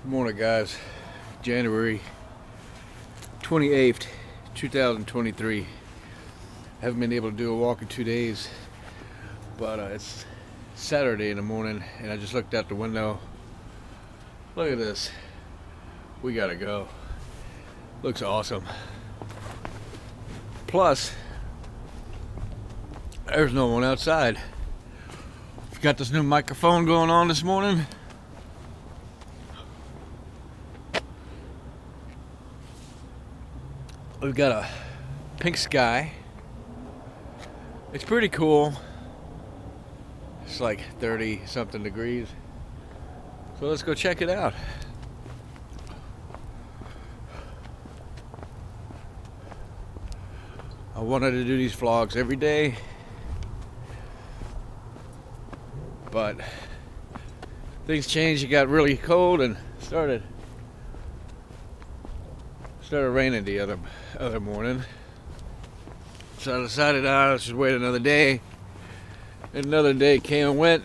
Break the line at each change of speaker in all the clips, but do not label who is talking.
Good morning, guys. January 28th, 2023. Haven't been able to do a walk in 2 days, but it's Saturday in the morning, and I just looked out the window. Look at this. We gotta go. Looks awesome. Plus, there's no one outside. We've got this new microphone going on this morning. We've got a pink sky. It's pretty cool. It's like 30 something degrees. So let's go check it out. I wanted to do these vlogs every day, but things changed. It got really cold and started raining the other morning. So I decided let's just wait another day. Another day came and went,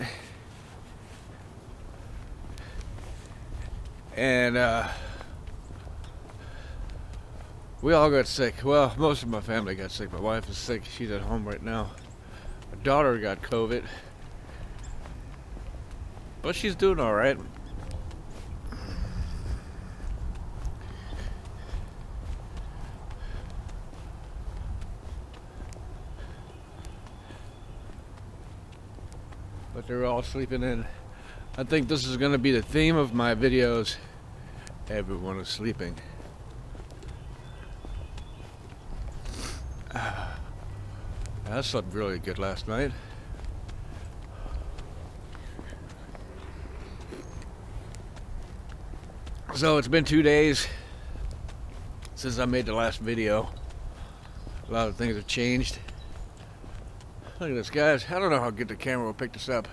and we all got sick. Well, most of my family got sick. My wife is sick. She's at home right now. My daughter got COVID, but she's doing all right. But they're all sleeping in. I think this is going to be the theme of my videos. Everyone is sleeping. I slept really good last night. So it's been 2 days since I made the last video. A lot of things have changed. Look at this, guys. I don't know how good the camera will pick this up.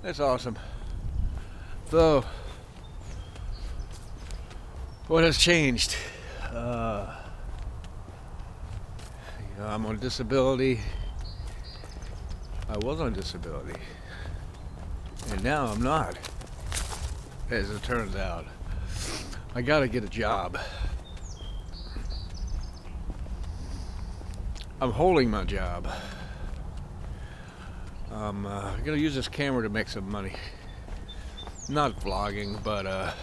That's awesome. So, what has changed? I'm on disability. I was on disability, and now I'm not, as it turns out. I gotta get a job. I'm holding my job. I'm gonna use this camera to make some money. Not vlogging, but I'm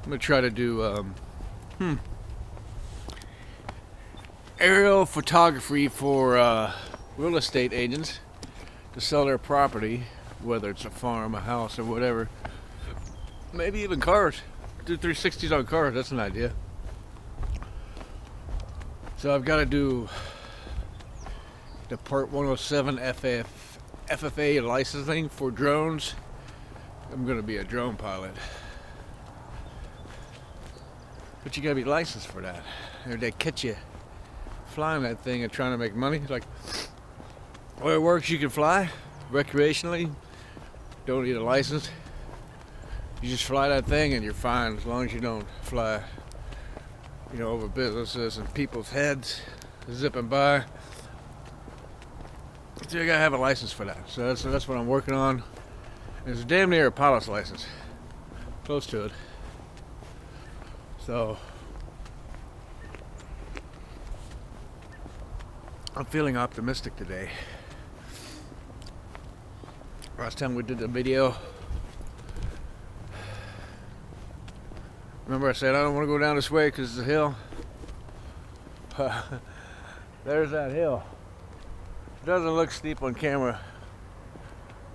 gonna try to do aerial photography for real estate agents to sell their property, whether it's a farm, a house, or whatever. Maybe even cars. Do 360s on cars. That's an idea. So I've got to do the Part 107 FFA licensing for drones. I'm gonna be a drone pilot, but you gotta be licensed for that, or they catch you flying that thing and trying to make money. Like, where it works, you can fly recreationally, don't need a license. You just fly that thing and you're fine, as long as you don't fly, over businesses and people's heads zipping by. So you gotta have a license for that. So that's what I'm working on. It's damn near a pilot's license. Close to it. So I'm feeling optimistic today. Last time we did the video, remember I said I don't want to go down this way because it's a hill. There's that hill. Doesn't look steep on camera,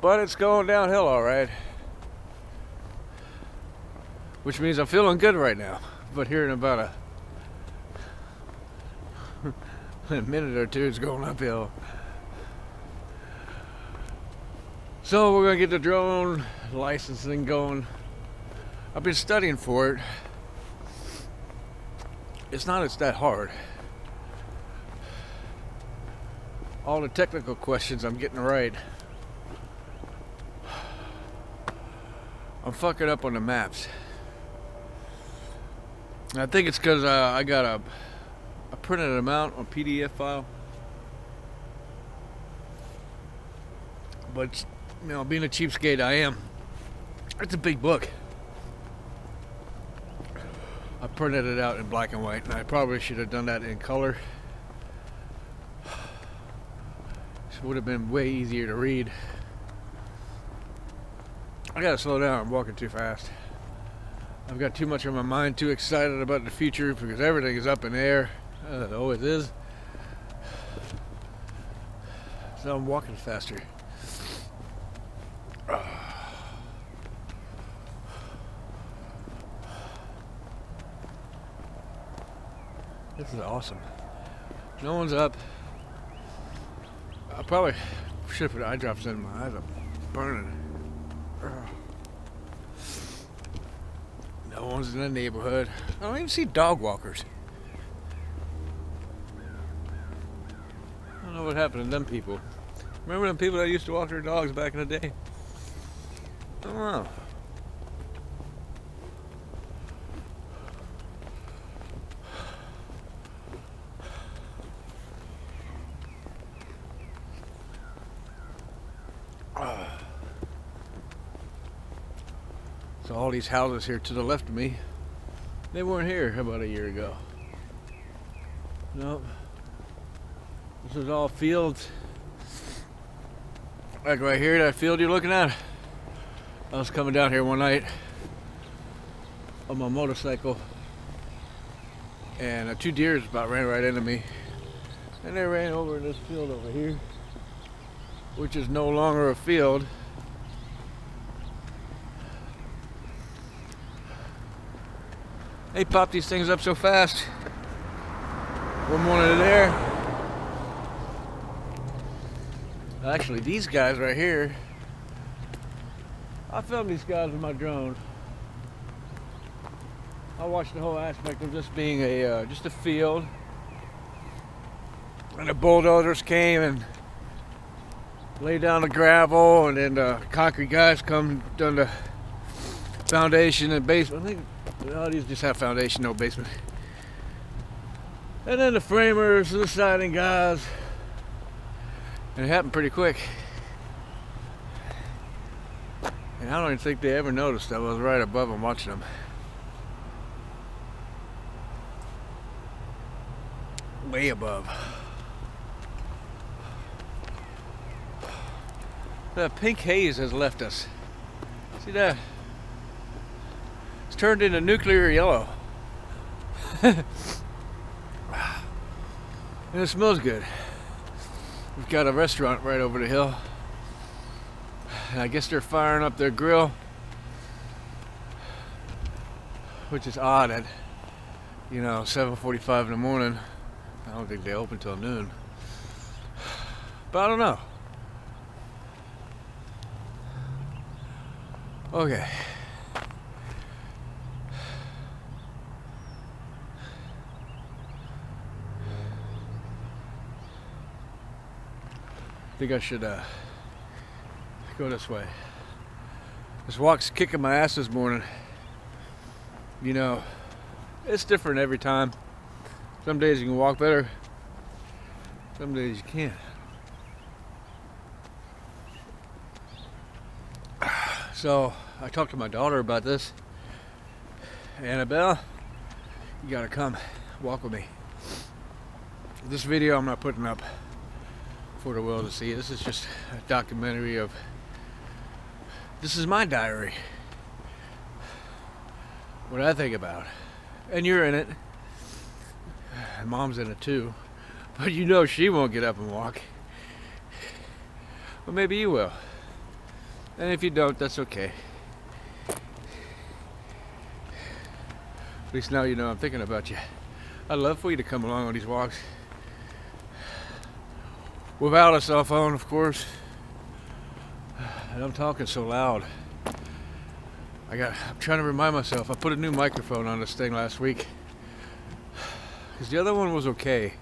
but it's going downhill all right, which means I'm feeling good right now. But here in about a minute or two, it's going uphill. So we're gonna get the drone licensing going. I've been studying for it. It's that hard. All the technical questions I'm getting right. I'm fucking up on the maps. And I think it's because I printed them out on PDF file. But, being a cheapskate I am, it's a big book. I printed it out in black and white, and I probably should have done that in color. It would have been way easier to read. I gotta slow down, I'm walking too fast. I've got too much on my mind, too excited about the future because everything is up in the air. It always is. So I'm walking faster. This is awesome. No one's up. I probably should have put eye drops in my eyes. I'm burning. No one's in the neighborhood. I don't even see dog walkers. I don't know what happened to them people. Remember them people that used to walk their dogs back in the day? I don't know. So all these houses here to the left of me, they weren't here about a year ago. Nope. This is all fields. Like right here, that field you're looking at. I was coming down here one night on my motorcycle, and 2 deers about ran right into me. And they ran over in this field over here, which is no longer a field. They pop these things up so fast. One morning there. Actually, these guys right here, I filmed these guys with my drone. I watched the whole aspect of this being just a field. And the bulldozers came and laid down the gravel, and then the concrete guys come done the foundation and basement. I think all these just have foundation, no basement. And then the framers, the siding guys. And it happened pretty quick. And I don't even think they ever noticed I was right above them watching them. Way above. The pink haze has left us. See that? It's turned into nuclear yellow. And it smells good. We've got a restaurant right over the hill. And I guess they're firing up their grill. Which is odd at, 7:45 in the morning. I don't think they open till noon. But I don't know. Okay. I think I should go this way. This walk's kicking my ass this morning. It's different every time. Some days you can walk better. Some days you can't. So I talked to my daughter about this. Annabelle, you gotta come walk with me. This video I'm not putting up for the world to see. This is just a documentary of, this is my diary. What I think about. And you're in it. And Mom's in it too. But she won't get up and walk. But maybe you will. And if you don't, that's okay. At least now you know I'm thinking about you. I'd love for you to come along on these walks. Without a cell phone, of course. And I'm talking so loud. I'm trying to remind myself, I put a new microphone on this thing last week. Because the other one was okay.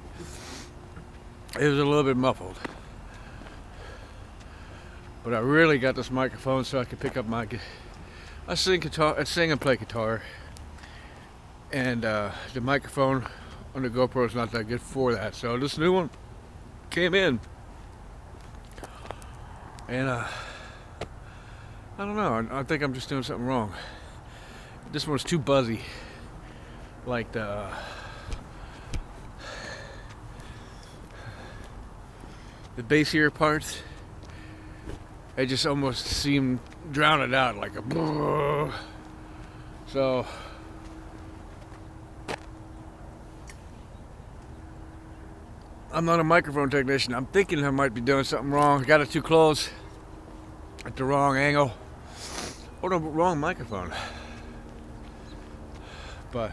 It was a little bit muffled. But I really got this microphone so I could pick up I sing and play guitar. And the microphone on the GoPro is not that good for that. So this new one came in. And I don't know, I think I'm just doing something wrong. This one's too buzzy. like the bassier parts, it just almost seemed drowned out, like a. So I'm not a microphone technician. I'm thinking I might be doing something wrong. I got it too close at the wrong angle, or the wrong microphone. But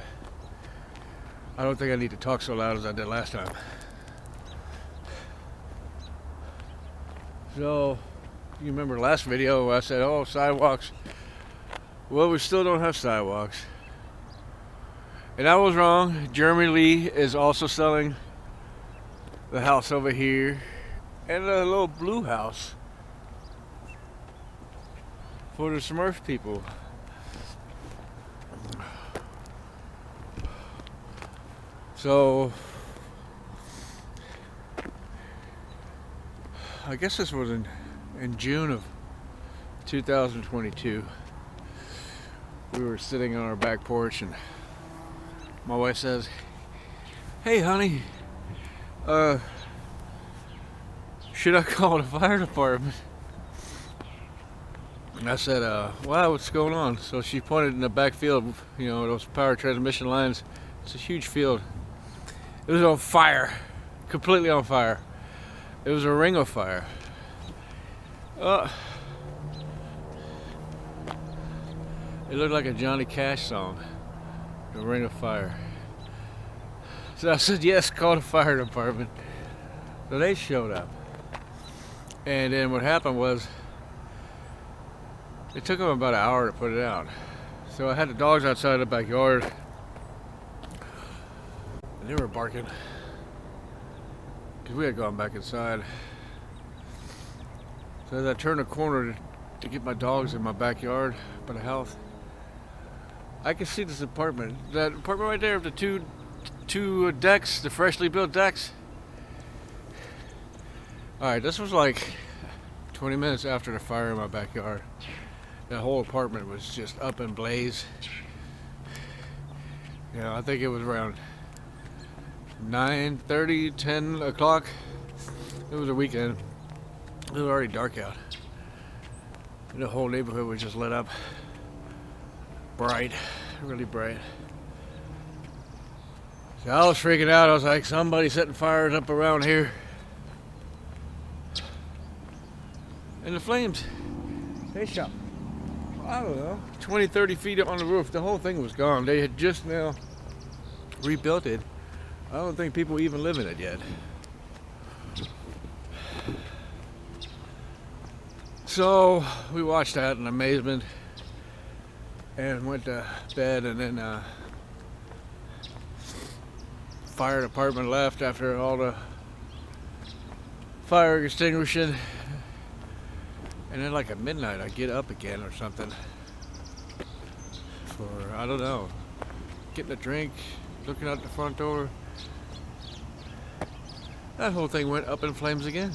I don't think I need to talk so loud as I did last time. So, you remember last video where I said, oh, sidewalks. Well, we still don't have sidewalks. And I was wrong. Jeremy Lee is also selling the house over here and a little blue house for the Smurf people. So I guess this was in June of 2022. We were sitting on our back porch and my wife says, hey honey, should I call the fire department? And I said, wow, what's going on? So she pointed in the back field, you know, those power transmission lines. It's a huge field. It was on fire, completely on fire. It was a ring of fire. It looked like a Johnny Cash song, The Ring of Fire. So I said, yes, call the fire department. So they showed up. And then what happened was, it took them about an hour to put it out. So I had the dogs outside the backyard, and they were barking because we had gone back inside. So as I turned the corner to get my dogs in my backyard by the house, I could see this apartment. That apartment right there, the two decks, the freshly built decks. Alright, this was like 20 minutes after the fire in my backyard. That whole apartment was just up in blaze. You know, I think it was around 9:30, 10 o'clock. It was a weekend. It was already dark out. And the whole neighborhood was just lit up. Bright, really bright. So I was freaking out. I was like, somebody's setting fires up around here. And the flames, they shot, I don't know, 20, 30 feet on the roof. The whole thing was gone. They had just now rebuilt it. I don't think people even live in it yet. So we watched that in amazement and went to bed, and then fire department left after all the fire extinguishing. And then like at midnight I get up again or something for, I don't know, getting a drink, looking out the front door. That whole thing went up in flames again.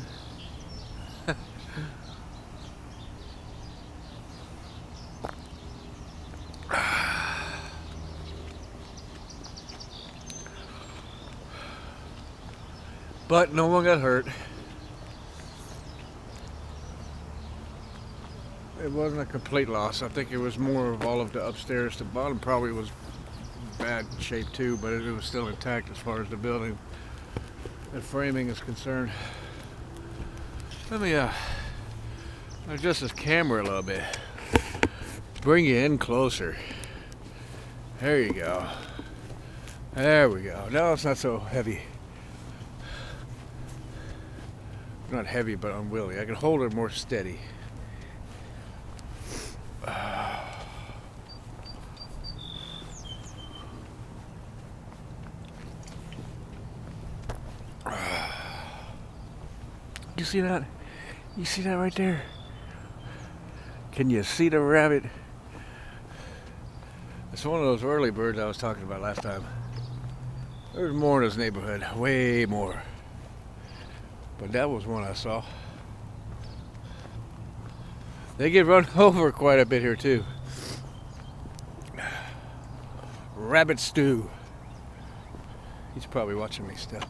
But no one got hurt. It wasn't a complete loss. I think it was more of all of the upstairs. The bottom probably was in bad shape too, but it was still intact as far as the building and framing is concerned. Let me adjust this camera a little bit. Bring you in closer. There you go. There we go. Now it's not so heavy. Not heavy, but unwieldy. I can hold it more steady. You see that? You see that right there? Can you see the rabbit? It's one of those early birds I was talking about last time. There's more in this neighborhood, way more. But that was one I saw. They get run over quite a bit here too. Rabbit stew. He's probably watching me still.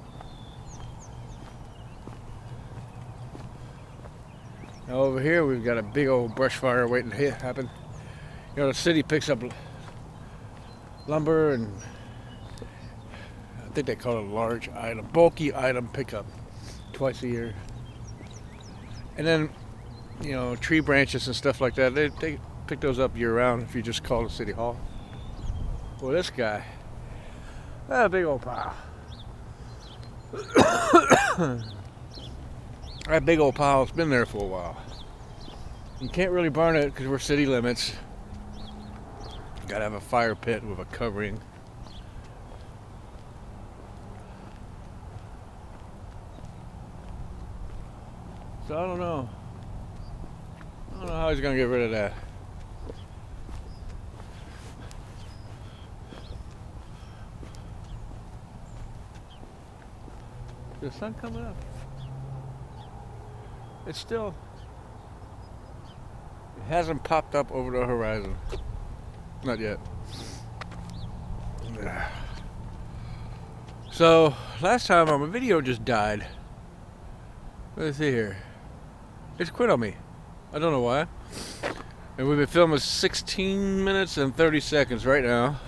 Now over here we've got a big old brush fire waiting to happen. You know, the city picks up lumber and I think they call it a large item, bulky item pickup twice a year. And then, you know, tree branches and stuff like that, they pick those up year round if you just call the city hall. Well, this guy, a big old pile. That big old pile's been there for a while. You can't really burn it because we're city limits. You gotta have a fire pit with a covering. So I don't know how he's gonna get rid of that. Is the sun coming up? It's still, it hasn't popped up over the horizon. Not yet. So, last time my video just died. Let's see here. It's quit on me. I don't know why. And we've been filming 16 minutes and 30 seconds right now.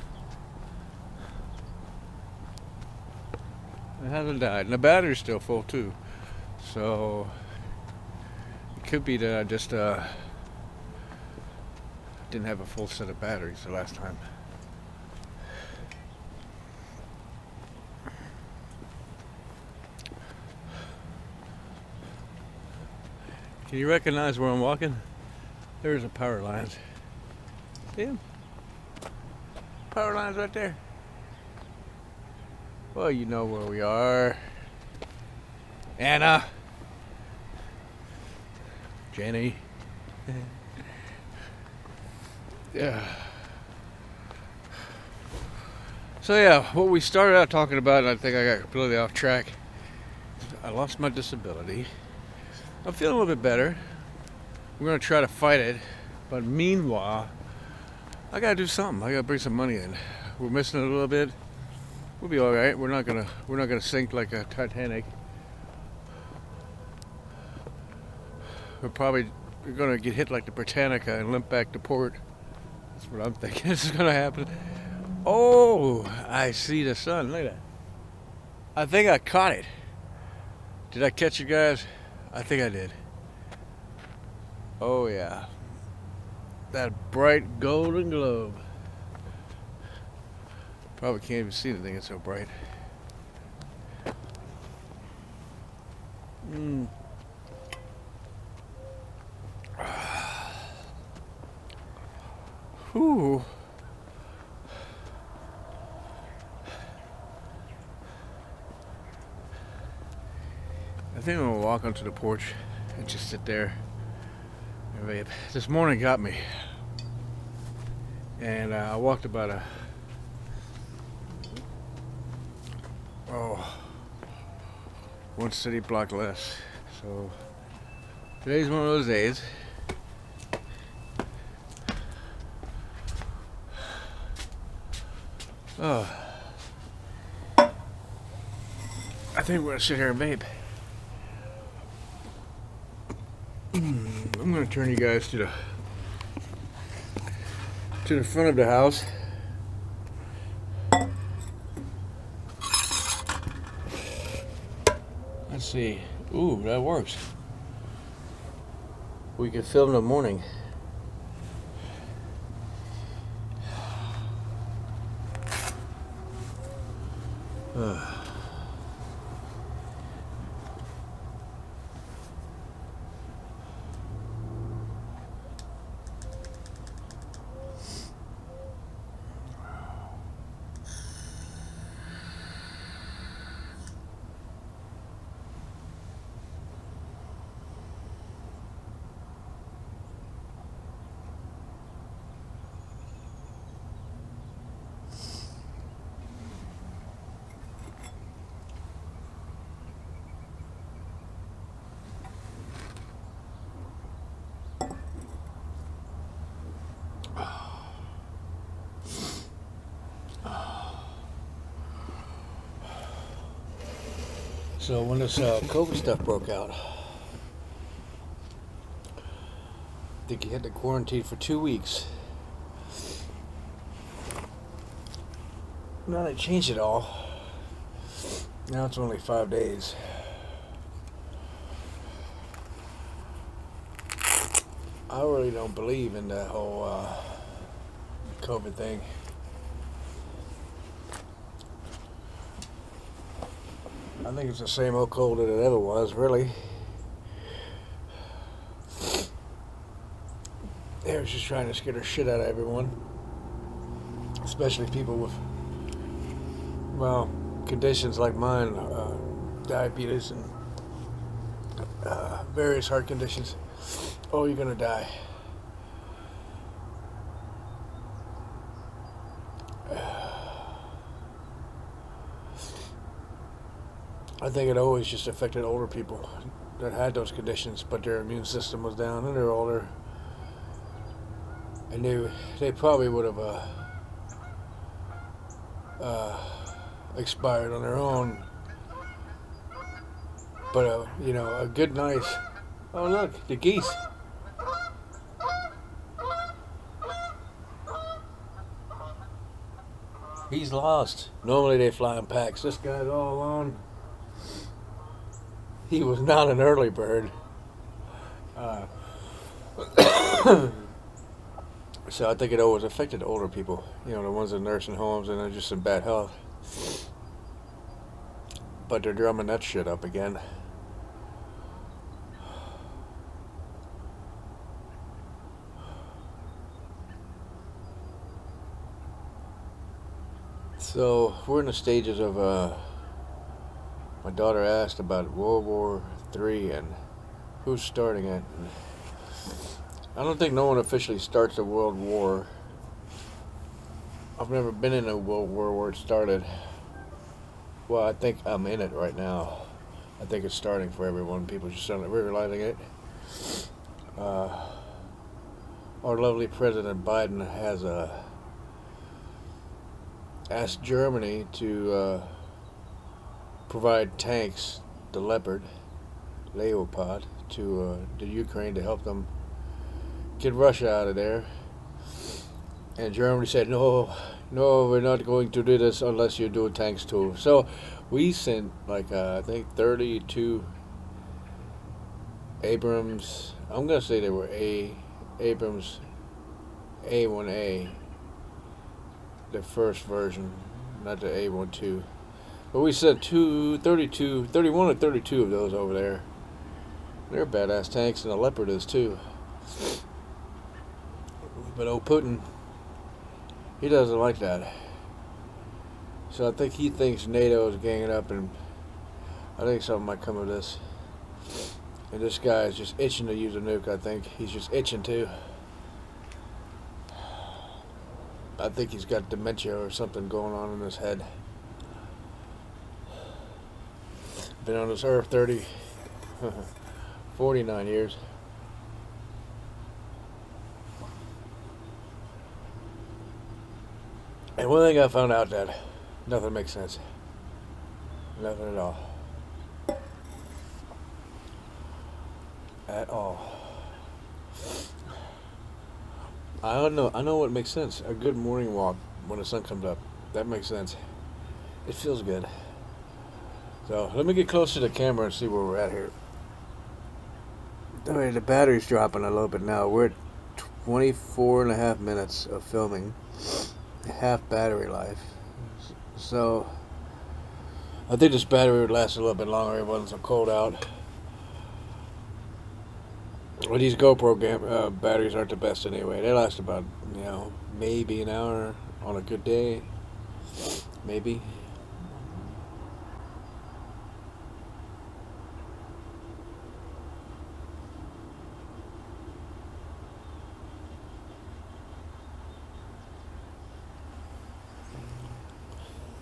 It hasn't died. And the battery's still full too. So it could be that I just didn't have a full set of batteries the last time. Can you recognize where I'm walking? There's a power lines. See them? Power lines right there. Well, you know where we are. Anna. Jenny. Yeah. So yeah, what we started out talking about, and I think I got completely off track. I lost my disability. I'm feeling a little bit better. We're gonna try to fight it, but meanwhile, I gotta do something. I gotta bring some money in. We're missing it a little bit. We'll be all right. We're not gonna sink like a Titanic. We're gonna get hit like the Britannica and limp back to port. That's what I'm thinking is gonna happen. Oh, I see the sun. Look at that. I think I caught it. Did I catch you guys? I think I did. Oh yeah. That bright golden globe. Probably can't even see anything, it's so bright. Whew. I think I'm gonna walk onto the porch and just sit there and vape. This morning got me, and I walked about one city block less. So today's one of those days. Oh, I think we're gonna sit here and vape. I'm gonna turn you guys to the front of the house. Let's see. Ooh, that works. We could film in the morning. So when this COVID stuff broke out, I think you had to quarantine for 2 weeks. Now they changed it all. Now it's only 5 days. I really don't believe in that whole COVID thing. I think it's the same old cold that it ever was, really. They were just trying to scare the shit out of everyone. Especially people with, well, conditions like mine, diabetes and various heart conditions. Oh, you're gonna die. I think it always just affected older people that had those conditions, but their immune system was down and they're older. And they probably would have expired on their own. But, you know, a good, nice... Oh, look, the geese. He's lost. Normally they fly in packs. This guy's all alone. He was not an early bird. So I think it always affected older people. You know, the ones in nursing homes and they're just in bad health. But they're drumming that shit up again. So we're in the stages of my daughter asked about World War III and who's starting it. I don't think no one officially starts a world war. I've never been in a world war where it started. Well, I think I'm in it right now. I think it's starting for everyone. People just aren't realizing it. Our lovely President Biden has asked Germany to provide tanks, the Leopard, to the Ukraine to help them get Russia out of there. And Germany said, no, we're not going to do this unless you do tanks too. So we sent like I think 32 Abrams. I'm gonna say they were Abrams A1A, the first version, not the A12. But we sent 31 or 32 of those over there. They're badass tanks, and the Leopard is too. But old Putin, he doesn't like that. So I think he thinks NATO is ganging up, and I think something might come of this. And this guy is just itching to use a nuke, I think. He's just itching to. I think he's got dementia or something going on in his head. Been on this earth 49 years. And one thing I found out that nothing makes sense. Nothing at all. At all. I know what makes sense. A good morning walk when the sun comes up. That makes sense. It feels good. So let me get close to the camera and see where we're at here. Alright, the battery's dropping a little bit now. We're at 24.5 minutes of filming. Half battery life. So I think this battery would last a little bit longer. It wasn't so cold out. Well, these GoPro batteries aren't the best anyway. They last about, you know, maybe an hour on a good day. Maybe.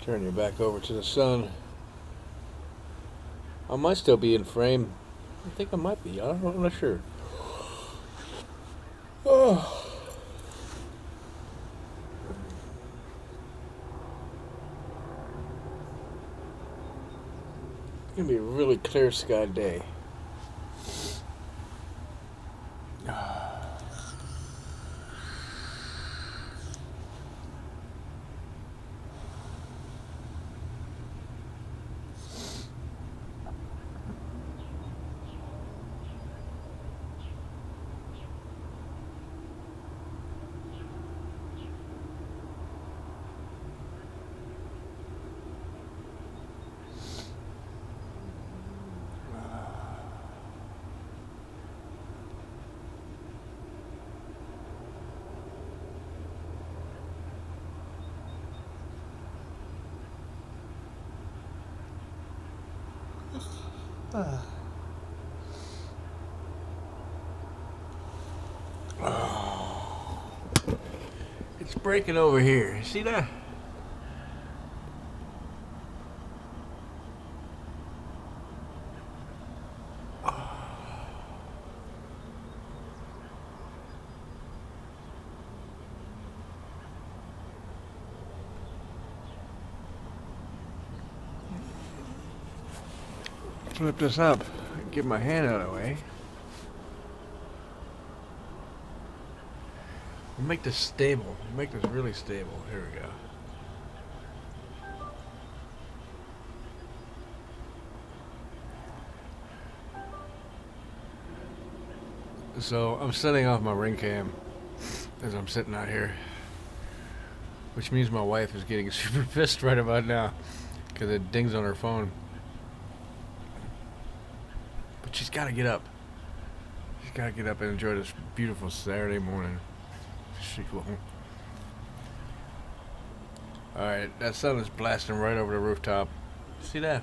Turn your back over to the sun. I might still be in frame. I think I might be. I'm not sure. Oh. gonna be a really clear sky day. It's breaking over here. See that? Flip this up. Get my hand out of the way. We'll make this stable. We'll make this really stable. Here we go. So I'm setting off my ring cam as I'm sitting out here, which means my wife is getting super pissed right about now because it dings on her phone. But she's got to get up. She's got to get up and enjoy this beautiful Saturday morning. She won't. Alright, that sun is blasting right over the rooftop. See that?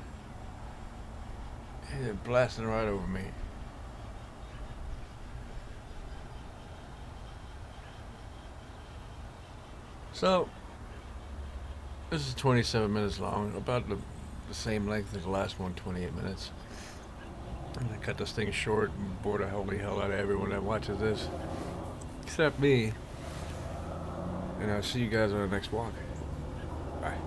It's blasting right over me. So, this is 27 minutes long, about the same length as the last one, 28 minutes. I'm gonna cut this thing short and bore the holy hell out of everyone that watches this. Except me. And I'll see you guys on the next walk. Bye.